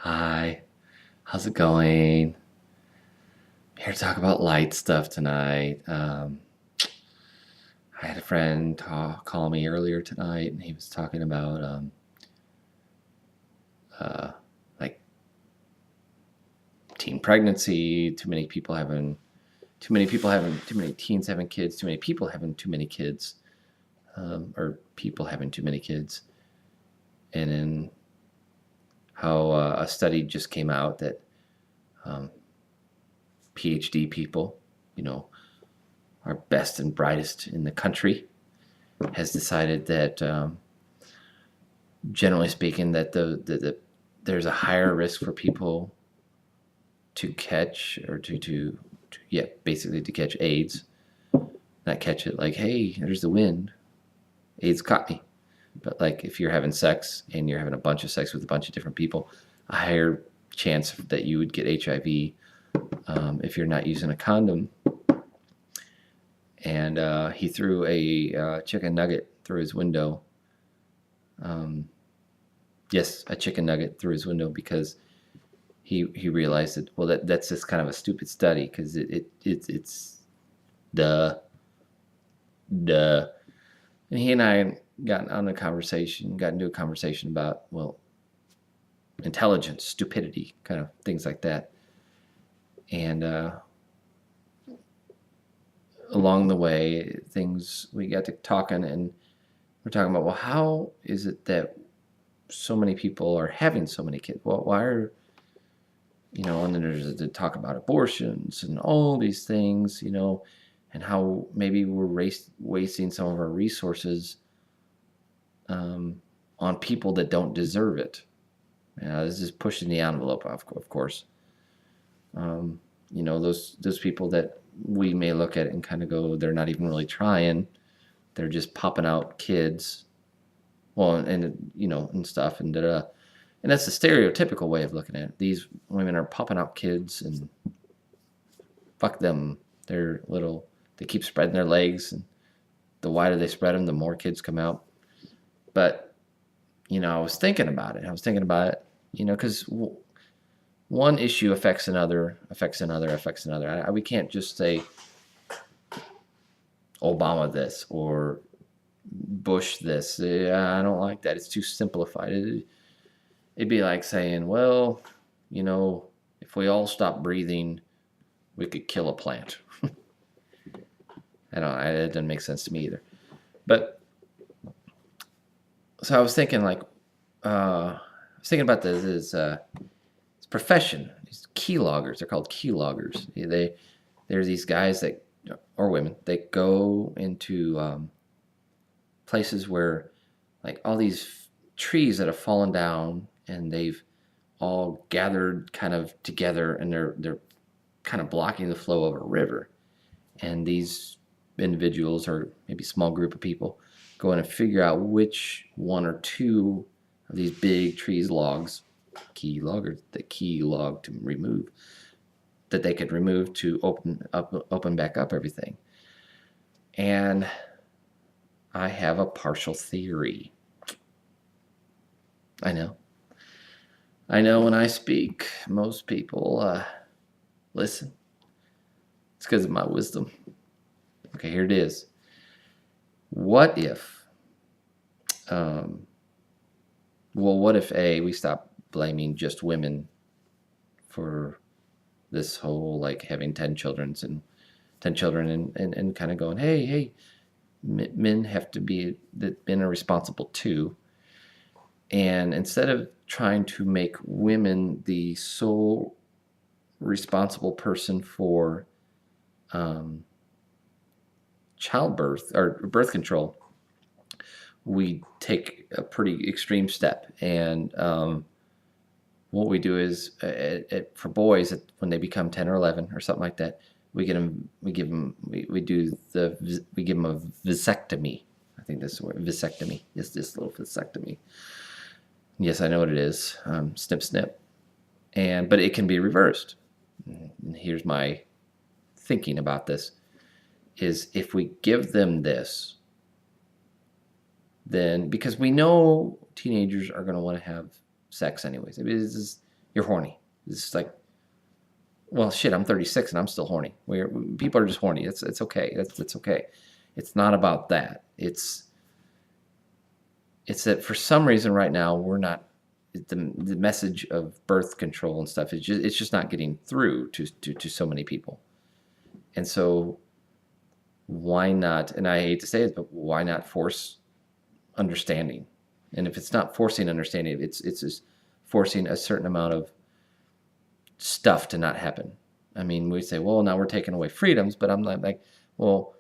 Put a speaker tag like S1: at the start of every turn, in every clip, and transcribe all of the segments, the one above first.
S1: Hi, how's it going? Here to talk about light stuff tonight. I had a friend call me earlier tonight, and he was talking about uh, like teen pregnancy, too many teens having kids, too many people having too many kids, or people having too many kids, and then how a study just came out that um, PhD people, you know, our best and brightest in the country, has decided that, generally speaking, that there's a higher risk for people to catch or yeah, basically to catch AIDS. Not catch it like, hey, there's the wind, AIDS caught me. But like if you're having sex and you're having a bunch of sex with a bunch of different people, a higher chance that you would get HIV if you're not using a condom. And he threw a chicken nugget through his window. Yes, a chicken nugget through his window because he realized that, well, that's just kind of a stupid study because it's duh duh. And he and I got into a conversation about, well, intelligence, stupidity, kind of things like that. And along the way, things we got to talking, and we're talking about, well, how is it that so many people are having so many kids? Well, why are, and then there's the talk about abortions and all these things, and how maybe we're wasting some of our resources on people that don't deserve it. This is pushing the envelope, of course. Those people that we may look at and kind of go, they're not even really trying. They're just popping out kids, well, and stuff, and da-da. And that's the stereotypical way of looking at it. These women are popping out kids, and fuck them. They keep spreading their legs, and the wider they spread them, the more kids come out. But, I was thinking about it. Because one issue affects another. We can't just say Obama this or Bush this. I don't like that. It's too simplified. It'd be like saying, well, if we all stop breathing, we could kill a plant. I don't know. It doesn't make sense to me either. But so I was thinking, about this profession. These key loggers. They're called key loggers. There's these guys or women, they go into places where, like, all these trees that have fallen down, and they've all gathered kind of together, and they're kind of blocking the flow of a river. And these individuals, or maybe a small group of people, go in and figure out which one or two of these big trees logs, key loggers, the key log to remove, that they could remove to open back up everything. And I have a partial theory. I know when I speak, most people listen. It's because of my wisdom. Okay, here it is. What if, we stop blaming just women for this whole, like, having 10 children and kind of going, hey, men are responsible too. And instead of trying to make women the sole responsible person for childbirth or birth control, we take a pretty extreme step. And what we do is, for boys, when they become 10 or 11 or something like that, we give them a vasectomy. I think that's the word, vasectomy. It's this little vasectomy. Yes, I know what it is. Snip, snip. But it can be reversed. And here's my thinking about this, is if we give them this, then, because we know teenagers are going to want to have sex anyways. You're horny. It's like, well, shit, I'm 36 and I'm still horny. People are just horny. It's okay. It's okay. It's not about that. It's that for some reason right now we're not the message of birth control and stuff. It's just not getting through to so many people. And so why not? And I hate to say it, but why not force understanding? And if it's not forcing understanding, it's just forcing a certain amount of stuff to not happen. I mean, we say, well, now we're taking away freedoms, but I'm not like, well,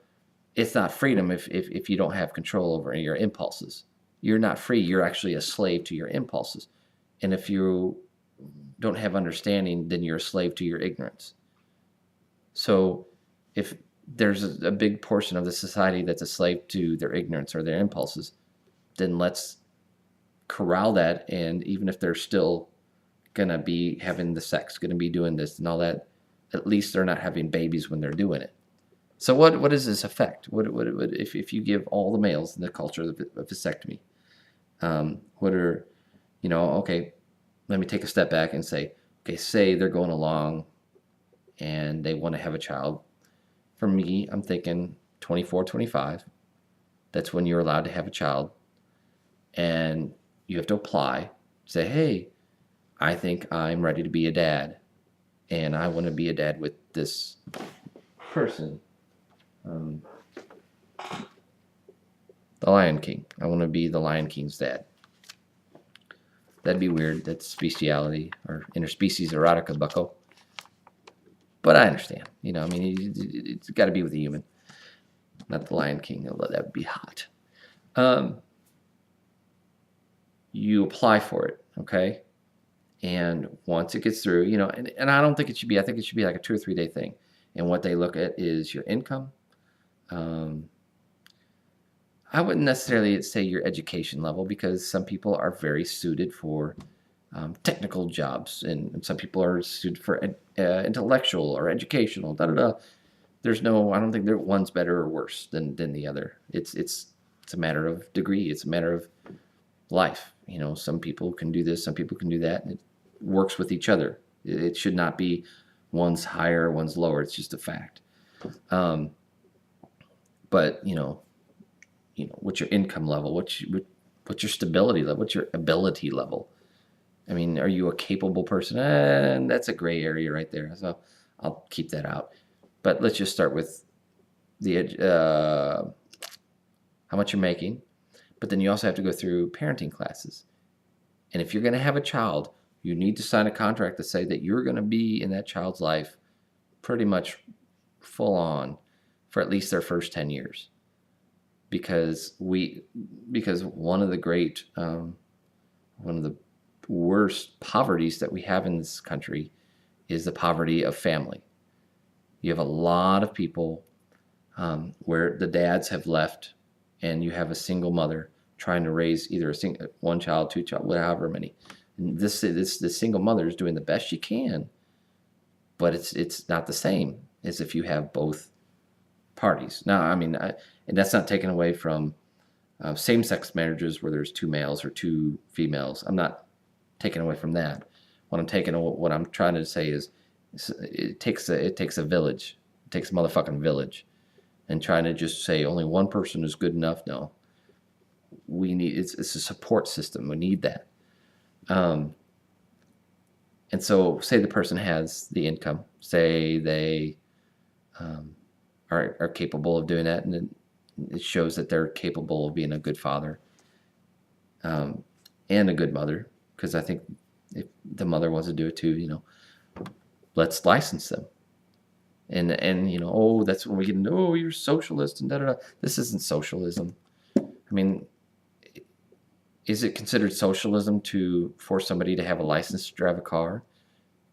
S1: it's not freedom if you don't have control over your impulses. You're not free. You're actually a slave to your impulses. And if you don't have understanding, then you're a slave to your ignorance. So if there's a big portion of the society that's a slave to their ignorance or their impulses, then let's corral that. And even if they're still gonna be having the sex, gonna be doing this and all that, at least they're not having babies when they're doing it. So what does this affect? What if you give all the males in the culture of vasectomy? What are, okay, let me take a step back and say, okay, say they're going along and they want to have a child. For me, I'm thinking 24, 25. That's when you're allowed to have a child. And you have to apply, say, hey, I think I'm ready to be a dad. And I want to be a dad with this person. The Lion King. I want to be the Lion King's dad. That'd be weird. That's speciality or interspecies erotica, bucko. But I understand. I mean, it's got to be with a human, not the Lion King. Although that would be hot. You apply for it, okay? And once it gets through, and I don't think it should be. I think it should be like a 2 or 3 day thing. And what they look at is your income. I wouldn't necessarily say your education level, because some people are very suited for technical jobs, and some people are suited for intellectual or educational. Da da da. I don't think one's better or worse than the other. It's a matter of degree. It's a matter of life. Some people can do this, some people can do that, and it works with each other. It should not be one's higher, one's lower. It's just a fact. But what's your income level? What's your stability level? What's your ability level? I mean, are you a capable person? That's a gray area right there. So I'll keep that out. But let's just start with how much you're making. But then you also have to go through parenting classes. And if you're going to have a child, you need to sign a contract to say that you're going to be in that child's life pretty much full on for at least their first 10 years. Because one of the worst poverties that we have in this country is the poverty of family. You have a lot of people where the dads have left, and you have a single mother trying to raise either one child, two child, however many. And this single mother is doing the best she can, but it's not the same as if you have both parties. Now, I mean, and that's not taken away from same-sex marriages where there's 2 males or 2 females. I'm not taking away from that. What I'm trying to say is, it takes a village. It takes a motherfucking village. And trying to just say only one person is good enough, no. It's a support system. We need that. And so, say the person has the income. Say they are capable of doing that, and it shows that they're capable of being a good father and a good mother. Because I think if the mother wants to do it too, let's license them. And that's when we get into, you're socialist and da da da. This isn't socialism. I mean, is it considered socialism to force somebody to have a license to drive a car?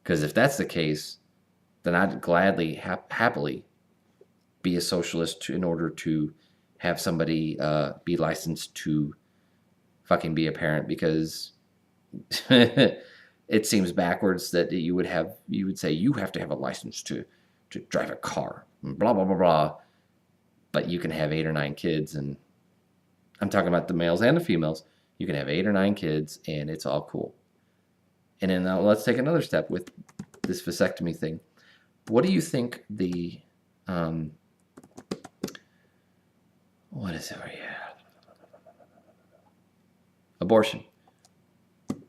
S1: Because if that's the case, then I'd gladly, happily be a socialist in order to have somebody be licensed to fucking be a parent, because it seems backwards that you would say you have to have a license to drive a car, blah, blah, blah, blah. But you can have 8 or 9 kids, and I'm talking about the males and the females. You can have 8 or 9 kids, and it's all cool. And then now let's take another step with this vasectomy thing. What do you think the what is it? Abortion.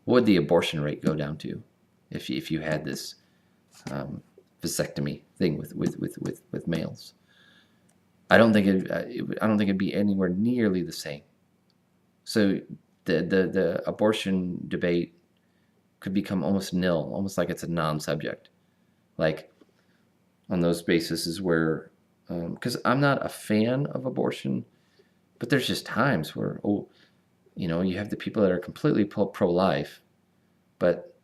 S1: What would the abortion rate go down to if you had this vasectomy thing with males? I don't think it'd be anywhere nearly the same. So the abortion debate could become almost nil, almost like it's a non-subject. Like on those bases is where, because I'm not a fan of abortion, but there's just times where, you have the people that are completely pro-life, but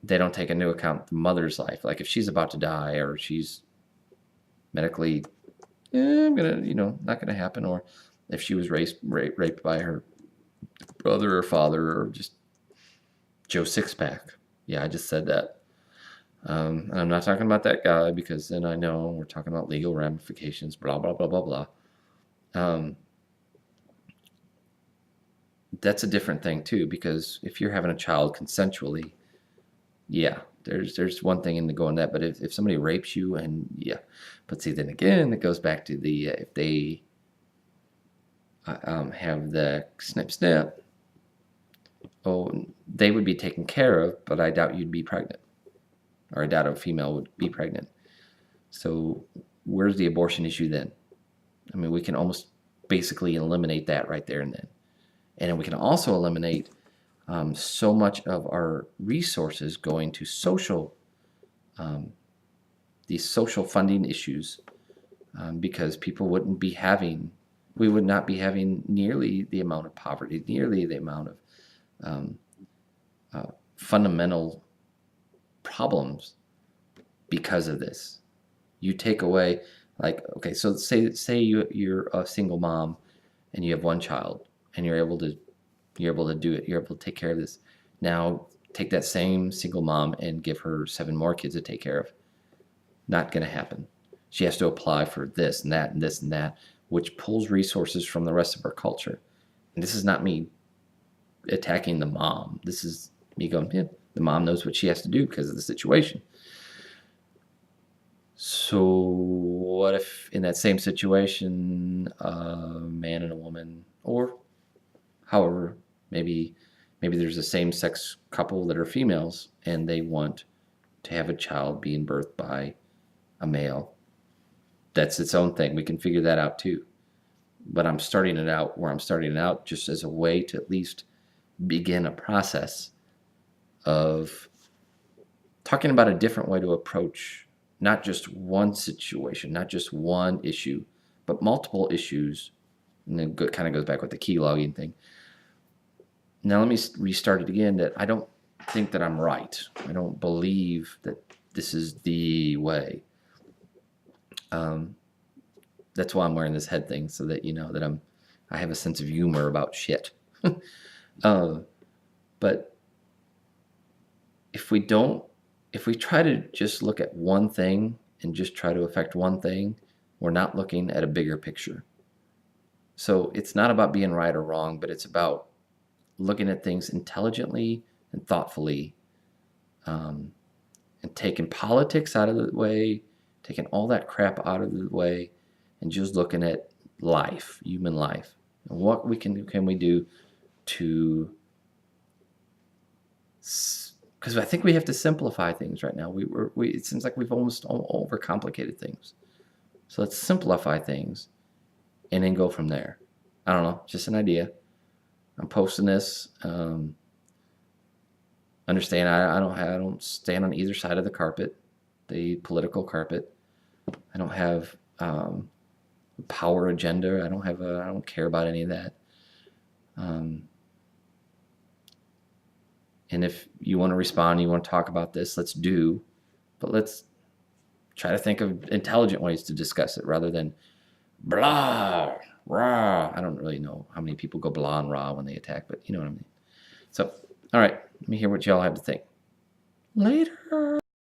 S1: they don't take into account the mother's life. Like if she's about to die or she's medically, not gonna happen, or if she was raped by her brother or father or just Joe Sixpack. Yeah, I just said that. And I'm not talking about that guy because then I know we're talking about legal ramifications, blah, blah, blah, blah, blah. That's a different thing too, because if you're having a child consensually, yeah, there's one thing in the going that, but if somebody rapes you and yeah, but see, then again, it goes back to the, if they have the snip, they would be taken care of, but I doubt you'd be pregnant, or I doubt a female would be pregnant. So where's the abortion issue then? I mean, we can almost basically eliminate that right there and then. And then we can also eliminate so much of our resources going to these social funding issues, because people wouldn't be having, we would not be having nearly the amount of poverty, nearly the amount of fundamental problems because of this. You take away, like, okay, so say you're a single mom and you have one child and you're able to do it, you're able to take care of this. Now take that same single mom and give her 7 more kids to take care of. Not going to happen. She has to apply for this and that and this and that, which pulls resources from the rest of our culture. And this is not me attacking the mom. This is me going, yeah, the mom knows what she has to do because of the situation. So what if in that same situation, a man and a woman, or however, maybe there's a same-sex couple that are females and they want to have a child being birthed by a male. That's its own thing. We can figure that out too. But I'm starting it out where I'm starting it out just as a way to at least begin a process of talking about a different way to approach not just one situation, not just one issue, but multiple issues. And then kind of goes back with the key logging thing. Now let me restart it again, that I don't think that I'm right. I don't believe that this is the way. That's why I'm wearing this head thing, so that you know that I have a sense of humor about shit. But if we try to just look at one thing and just try to affect one thing, we're not looking at a bigger picture. So it's not about being right or wrong, but it's about looking at things intelligently and thoughtfully, and taking politics out of the way, taking all that crap out of the way, and just looking at life, human life, and what can we do to, because I think we have to simplify things right now. It seems like we've almost overcomplicated things. So let's simplify things and then go from there. I don't know, just an idea. I'm posting this. Understand, I don't stand on either side of the carpet, the political carpet. I don't have a power agenda. I don't care about any of that. And if you want to respond, you want to talk about this, let's do. But let's try to think of intelligent ways to discuss it rather than blah, rah. I don't really know how many people go blah and rah when they attack, but you know what I mean. So, all right, let me hear what y'all have to think. Later.